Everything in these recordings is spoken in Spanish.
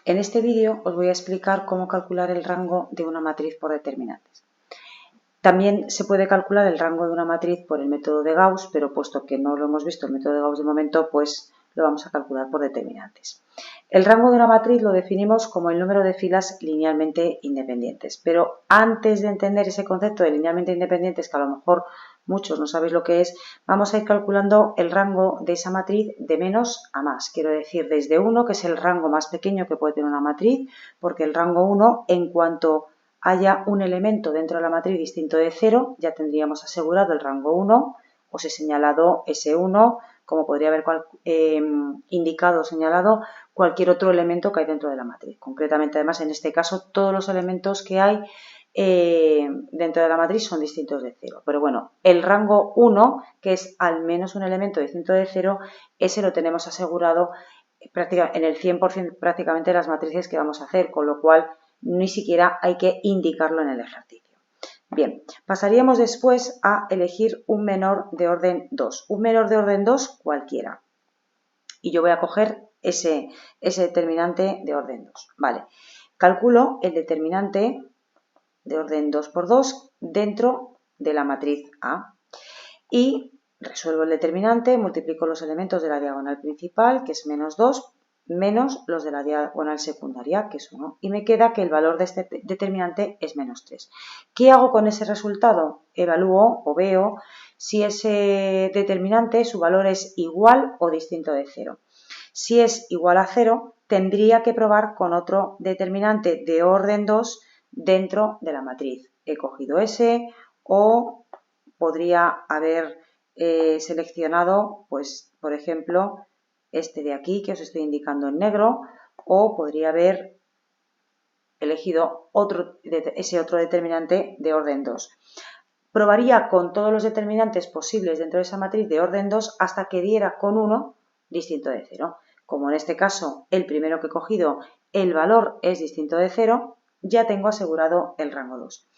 En este vídeo os voy a explicar cómo calcular el rango de una matriz por determinantes. También se puede calcular el rango de una matriz por el método de Gauss, pero puesto que no lo hemos visto el método de Gauss de momento, pues lo vamos a calcular por determinantes. El rango de una matriz lo definimos como el número de filas linealmente independientes, pero antes de entender ese concepto de linealmente independientes, que a lo mejor muchos no sabéis lo que es, vamos a ir calculando el rango de esa matriz de menos a más. Quiero decir, desde 1, que es el rango más pequeño que puede tener una matriz, porque el rango 1, en cuanto haya un elemento dentro de la matriz distinto de 0, ya tendríamos asegurado el rango 1, os he señalado ese 1, como podría haber indicado o señalado cualquier otro elemento que hay dentro de la matriz. Concretamente, además, en este caso, todos los elementos que hay dentro de la matriz son distintos de 0. Pero bueno, el rango 1, que es al menos un elemento distinto de 0, ese lo tenemos asegurado en el 100% prácticamente de las matrices que vamos a hacer, con lo cual ni siquiera hay que indicarlo en el ejercicio. Bien, pasaríamos después a elegir un menor de orden 2. Un menor de orden 2 cualquiera. Y yo voy a coger ese determinante de orden 2. Vale, calculo el determinante de orden 2 por 2 dentro de la matriz A. Y resuelvo el determinante, multiplico los elementos de la diagonal principal, que es menos 2, menos los de la diagonal secundaria, que es 1. Y me queda que el valor de este determinante es menos 3. ¿Qué hago con ese resultado? Evalúo o veo si ese determinante, su valor es igual o distinto de 0. Si es igual a 0, tendría que probar con otro determinante de orden 2 dentro de la matriz. He cogido ese o podría haber seleccionado, pues, por ejemplo, este de aquí que os estoy indicando en negro, o podría haber elegido ese otro determinante de orden 2. Probaría con todos los determinantes posibles dentro de esa matriz de orden 2 hasta que diera con uno distinto de 0. Como en este caso el primero que he cogido, el valor es distinto de 0, ya tengo asegurado el rango 2.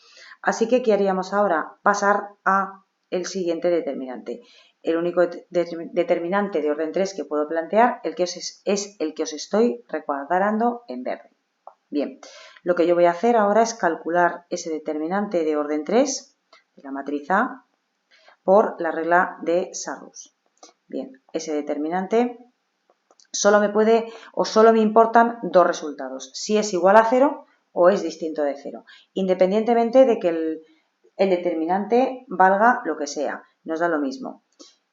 Así que, ¿qué haríamos ahora? Pasar a el siguiente determinante. El único determinante de orden 3 que puedo plantear es el que os estoy recuadrando en verde. Bien, lo que yo voy a hacer ahora es calcular ese determinante de orden 3 de la matriz A por la regla de Sarrus. Bien, ese determinante solo me importan dos resultados, si es igual a 0 o es distinto de 0, independientemente de que el determinante valga lo que sea, nos da lo mismo.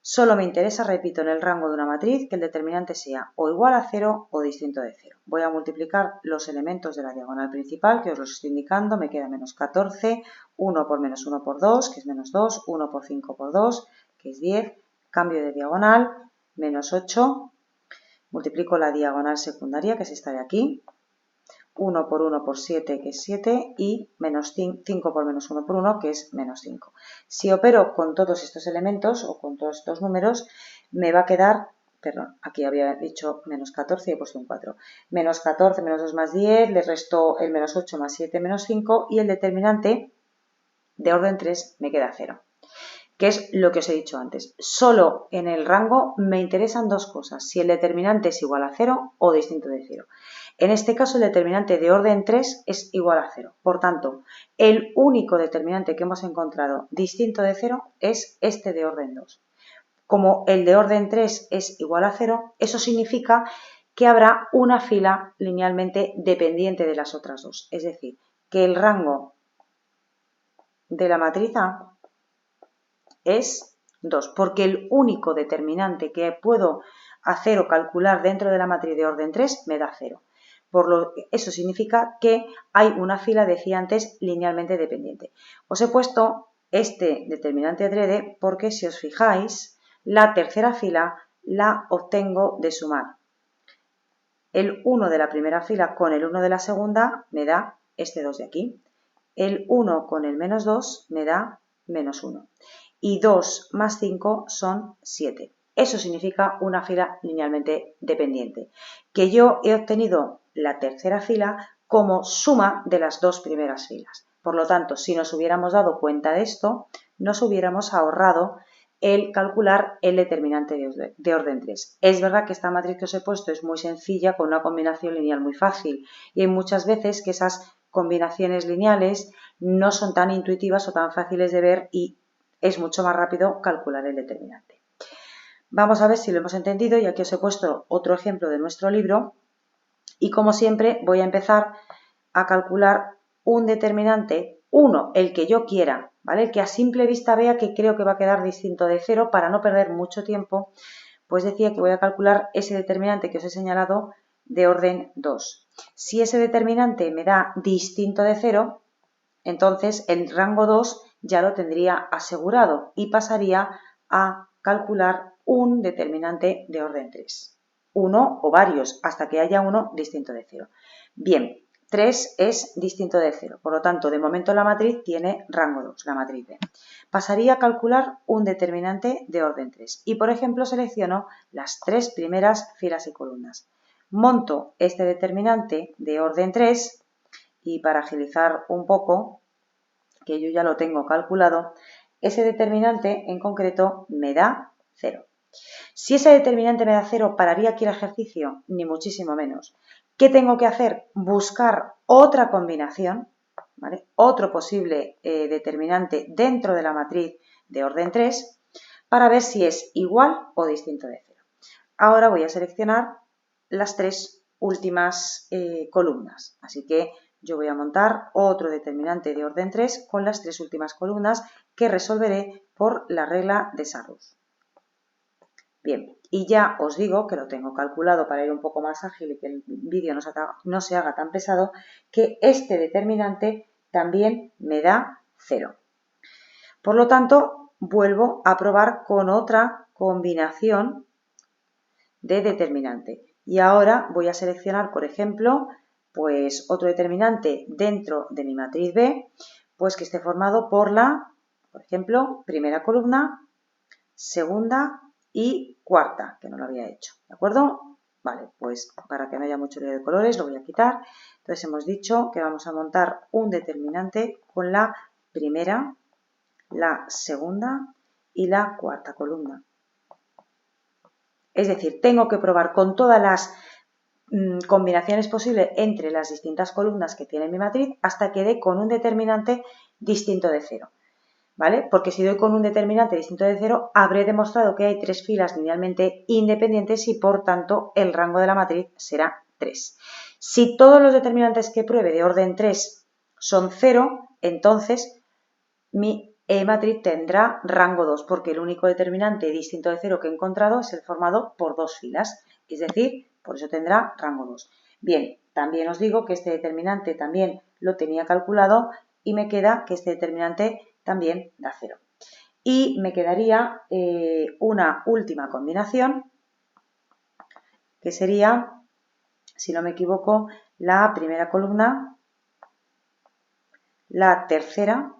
Solo me interesa, repito, en el rango de una matriz que el determinante sea o igual a 0 o distinto de 0. Voy a multiplicar los elementos de la diagonal principal, que os los estoy indicando, me queda menos 14, 1 por menos 1 por 2, que es menos 2, 1 por 5 por 2, que es 10, cambio de diagonal, menos 8, multiplico la diagonal secundaria, que es esta de aquí, 1 por 1 por 7, que es 7, y menos 5 por menos 1 por 1, que es menos 5. Si opero con todos estos elementos o con todos estos números, me va a quedar, perdón, aquí había dicho menos 14 y he puesto un 4. Menos 14, menos 2 más 10, le resto el menos 8 más 7 menos 5 y el determinante de orden 3 me queda 0. Que es lo que os he dicho antes. Solo en el rango me interesan dos cosas, si el determinante es igual a 0 o distinto de 0. En este caso el determinante de orden 3 es igual a 0. Por tanto, el único determinante que hemos encontrado distinto de 0 es este de orden 2. Como el de orden 3 es igual a 0, eso significa que habrá una fila linealmente dependiente de las otras dos. Es decir, que el rango de la matriz A es 2, porque el único determinante que puedo hacer o calcular dentro de la matriz de orden 3 me da 0. Eso significa que hay una fila, decía antes, linealmente dependiente. Os he puesto este determinante adrede porque, si os fijáis, la tercera fila la obtengo de sumar. El 1 de la primera fila con el 1 de la segunda me da este 2 de aquí. El 1 con el menos 2 me da menos 1. Y 2 más 5 son 7. Eso significa una fila linealmente dependiente, que yo he obtenido la tercera fila como suma de las dos primeras filas. Por lo tanto, si nos hubiéramos dado cuenta de esto, nos hubiéramos ahorrado el calcular el determinante de orden 3. Es verdad que esta matriz que os he puesto es muy sencilla, con una combinación lineal muy fácil, y hay muchas veces que esas combinaciones lineales no son tan intuitivas o tan fáciles de ver y es mucho más rápido calcular el determinante. Vamos a ver si lo hemos entendido, y aquí os he puesto otro ejemplo de nuestro libro, y como siempre voy a empezar a calcular un determinante, uno, el que yo quiera, ¿vale? El que a simple vista vea que creo que va a quedar distinto de 0 para no perder mucho tiempo, pues decía que voy a calcular ese determinante que os he señalado de orden 2. Si ese determinante me da distinto de 0, entonces el rango 2 ya lo tendría asegurado y pasaría a calcular un determinante de orden 3. Uno o varios, hasta que haya uno distinto de 0. Bien, 3 es distinto de 0, por lo tanto, de momento la matriz tiene rango 2, la matriz B. Pasaría a calcular un determinante de orden 3 y, por ejemplo, selecciono las 3 primeras filas y columnas. Monto este determinante de orden 3 y, para agilizar un poco, que yo ya lo tengo calculado, ese determinante en concreto me da 0. Si ese determinante me da 0, ¿pararía aquí el ejercicio? Ni muchísimo menos. ¿Qué tengo que hacer? Buscar otra combinación, ¿vale? Otro posible determinante dentro de la matriz de orden 3 para ver si es igual o distinto de 0. Ahora voy a seleccionar las 3 últimas columnas, así que yo voy a montar otro determinante de orden 3 con las 3 últimas columnas que resolveré por la regla de Sarrus. Bien, y ya os digo que lo tengo calculado para ir un poco más ágil y que el vídeo no se haga tan pesado, que este determinante también me da 0. Por lo tanto, vuelvo a probar con otra combinación de determinante. Y ahora voy a seleccionar, por ejemplo, pues otro determinante dentro de mi matriz B, pues que esté formado por la, por ejemplo, primera columna, segunda y cuarta, que no lo había hecho, ¿de acuerdo? Vale, pues para que no haya mucho lío de colores lo voy a quitar. Entonces hemos dicho que vamos a montar un determinante con la primera, la segunda y la cuarta columna. Es decir, tengo que probar con todas las combinaciones posibles entre las distintas columnas que tiene mi matriz hasta que dé con un determinante distinto de 0. ¿Vale? Porque si doy con un determinante distinto de 0, habré demostrado que hay 3 filas linealmente independientes y, por tanto, el rango de la matriz será 3. Si todos los determinantes que pruebe de orden 3 son 0, entonces mi matriz tendrá rango 2, porque el único determinante distinto de 0 que he encontrado es el formado por 2 filas, es decir, por eso tendrá rango 2. Bien, también os digo que este determinante también lo tenía calculado y me queda que este determinante también da 0. Y me quedaría una última combinación, que sería, si no me equivoco, la primera columna, la tercera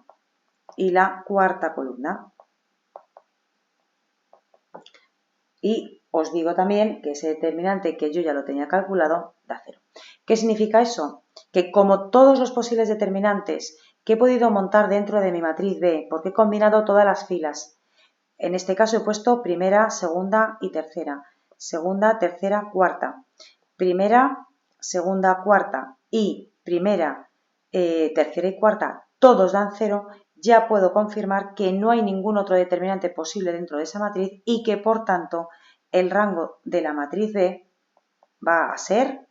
y la cuarta columna. Y os digo también que ese determinante que yo ya lo tenía calculado da 0. ¿Qué significa eso? Que como todos los posibles determinantes que he podido montar dentro de mi matriz B, porque he combinado todas las filas, en este caso he puesto primera, segunda y tercera, segunda, tercera, cuarta, primera, segunda, cuarta y primera, tercera y cuarta, todos dan 0, ya puedo confirmar que no hay ningún otro determinante posible dentro de esa matriz y que, por tanto, el rango de la matriz B va a ser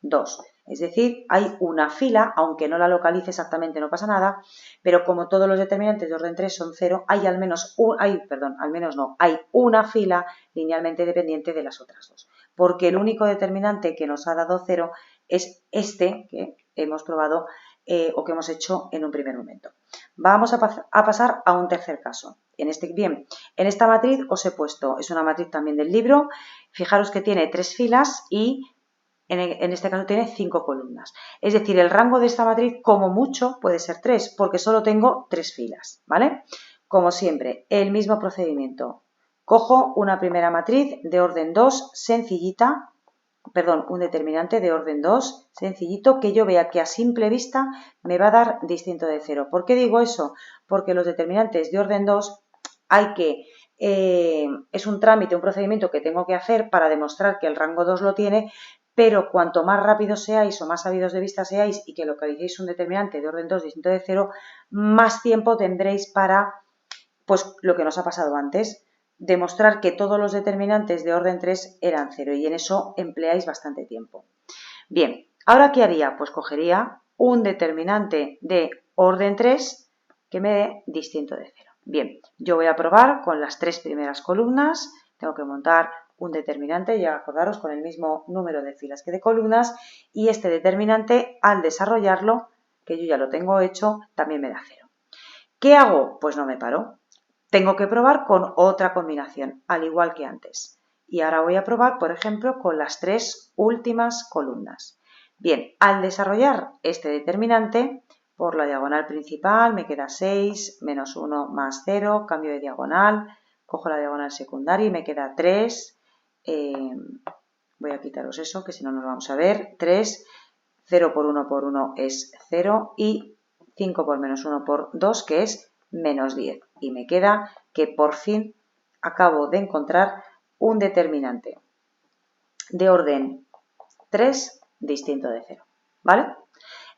2. Es decir, hay una fila, aunque no la localice exactamente no pasa nada, pero como todos los determinantes de orden 3 son 0, hay hay una fila linealmente dependiente de las otras dos. Porque el único determinante que nos ha dado 0 es este que hemos probado o que hemos hecho en un primer momento. Vamos a pasar a un tercer caso. En esta matriz os he puesto, es una matriz también del libro, fijaros que tiene 3 filas y en este caso tiene 5 columnas. Es decir, el rango de esta matriz como mucho puede ser 3, porque solo tengo 3 filas, ¿vale? Como siempre, el mismo procedimiento. Cojo una primera matriz de orden 2 sencillita, un determinante de orden 2 sencillito que yo vea que a simple vista me va a dar distinto de 0. ¿Por qué digo eso? Porque los determinantes de orden 2 hay que es un trámite, un procedimiento que tengo que hacer para demostrar que el rango 2 lo tiene, pero cuanto más rápido seáis o más sabidos de vista seáis y que localicéis un determinante de orden 2 distinto de 0, más tiempo tendréis para, pues lo que nos ha pasado antes, demostrar que todos los determinantes de orden 3 eran 0 y en eso empleáis bastante tiempo. Bien, ¿ahora qué haría? Pues cogería un determinante de orden 3 que me dé distinto de 0. Bien, yo voy a probar con las 3 primeras columnas, tengo que montar un determinante, ya acordaros, con el mismo número de filas que de columnas, y este determinante, al desarrollarlo, que yo ya lo tengo hecho, también me da 0. ¿Qué hago? Pues no me paro. Tengo que probar con otra combinación, al igual que antes. Y ahora voy a probar, por ejemplo, con las 3 últimas columnas. Bien, al desarrollar este determinante, por la diagonal principal me queda 6, menos 1 más 0, cambio de diagonal, cojo la diagonal secundaria y me queda 3. Voy a quitaros eso, que si no nos vamos a ver. 3, 0 por 1 por 1 es 0 y 5 por menos 1 por 2, que es menos 10. Y me queda que por fin acabo de encontrar un determinante de orden 3 distinto de 0. ¿Vale?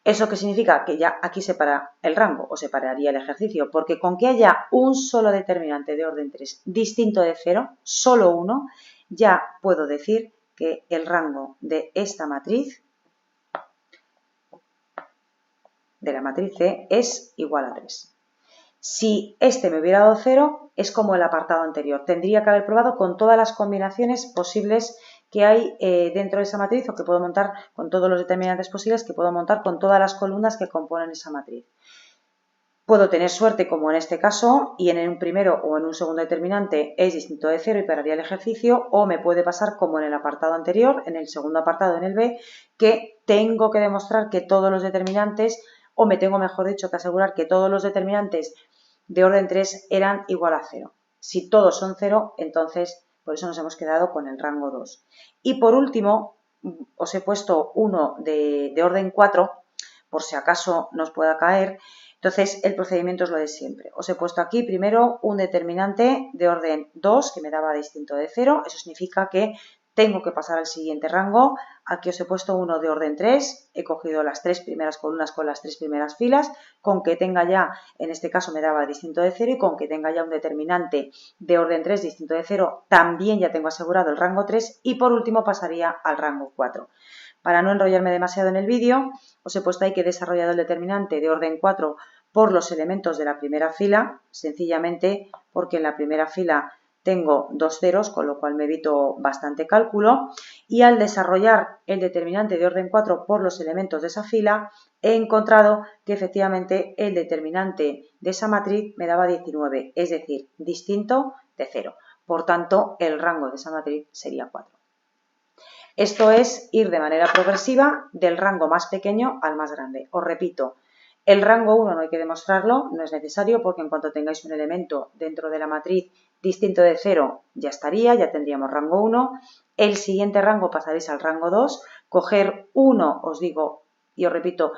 ¿Eso qué significa? Que ya aquí se para el rango o se pararía el ejercicio, porque con que haya un solo determinante de orden 3 distinto de 0, solo uno, ya puedo decir que el rango de esta matriz, de la matriz C, es igual a 3. Si este me hubiera dado 0, es como el apartado anterior. Tendría que haber probado con todas las combinaciones posibles que hay dentro de esa matriz, o que puedo montar con todos los determinantes posibles que puedo montar con todas las columnas que componen esa matriz. Puedo tener suerte, como en este caso, y en un primero o en un segundo determinante es distinto de 0 y pararía el ejercicio, o me puede pasar como en el apartado anterior, en el segundo apartado, en el B, que tengo que demostrar que todos los determinantes, o me tengo, mejor dicho, que asegurar que todos los determinantes de orden 3 eran igual a 0. Si todos son 0, entonces por eso nos hemos quedado con el rango 2. Y por último, os he puesto uno de orden 4, por si acaso nos pueda caer. Entonces el procedimiento es lo de siempre. Os he puesto aquí primero un determinante de orden 2 que me daba distinto de 0. Eso significa que tengo que pasar al siguiente rango. Aquí os he puesto uno de orden 3, he cogido las 3 primeras columnas con las 3 primeras filas, con que tenga ya, en este caso me daba distinto de 0, y con que tenga ya un determinante de orden 3 distinto de 0, también ya tengo asegurado el rango 3, y por último pasaría al rango 4. Para no enrollarme demasiado en el vídeo, os he puesto ahí que he desarrollado el determinante de orden 4 por los elementos de la primera fila, sencillamente porque en la primera fila tengo 2 ceros, con lo cual me evito bastante cálculo, y al desarrollar el determinante de orden 4 por los elementos de esa fila, he encontrado que efectivamente el determinante de esa matriz me daba 19, es decir, distinto de 0. Por tanto, el rango de esa matriz sería 4. Esto es ir de manera progresiva del rango más pequeño al más grande. Os repito, el rango 1 no hay que demostrarlo, no es necesario, porque en cuanto tengáis un elemento dentro de la matriz distinto de 0 ya estaría, ya tendríamos rango 1. El siguiente rango pasaréis al rango 2. Coger 1, os digo y os repito,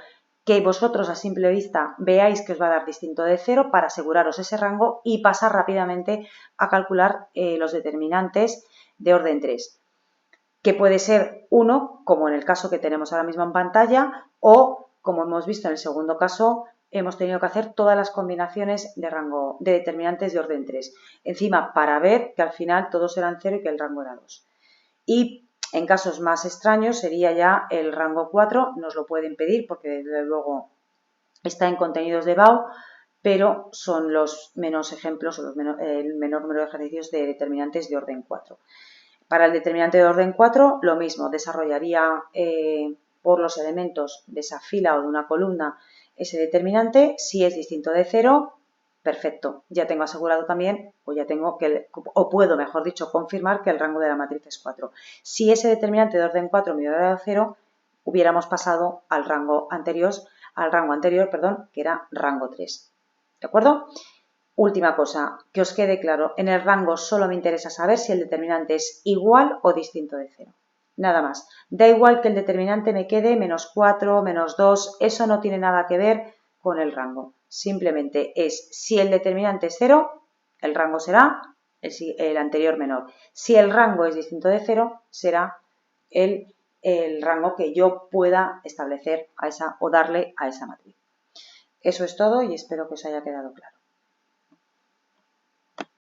que vosotros a simple vista veáis que os va a dar distinto de 0 para aseguraros ese rango y pasar rápidamente a calcular los determinantes de orden 3. Que puede ser 1, como en el caso que tenemos ahora mismo en pantalla, o, como hemos visto en el segundo caso, hemos tenido que hacer todas las combinaciones de determinantes de orden 3. Encima, para ver que al final todos eran 0 y que el rango era 2. Y en casos más extraños sería ya el rango 4, nos lo pueden pedir porque desde luego está en contenidos de BAU, pero son los menos ejemplos o el menor número de ejercicios de determinantes de orden 4. Para el determinante de orden 4, lo mismo, desarrollaría por los elementos de esa fila o de una columna ese determinante. Si es distinto de 0, perfecto, ya tengo asegurado también, o puedo, mejor dicho, confirmar que el rango de la matriz es 4. Si ese determinante de orden 4 me hubiera dado 0, hubiéramos pasado al rango anterior, que era rango 3. ¿De acuerdo? Última cosa, que os quede claro, en el rango solo me interesa saber si el determinante es igual o distinto de 0. Nada más. Da igual que el determinante me quede menos 4, menos 2, eso no tiene nada que ver con el rango. Simplemente es, si el determinante es 0, el rango será el anterior menor. Si el rango es distinto de 0, será el rango que yo pueda establecer a esa o darle a esa matriz. Eso es todo y espero que os haya quedado claro.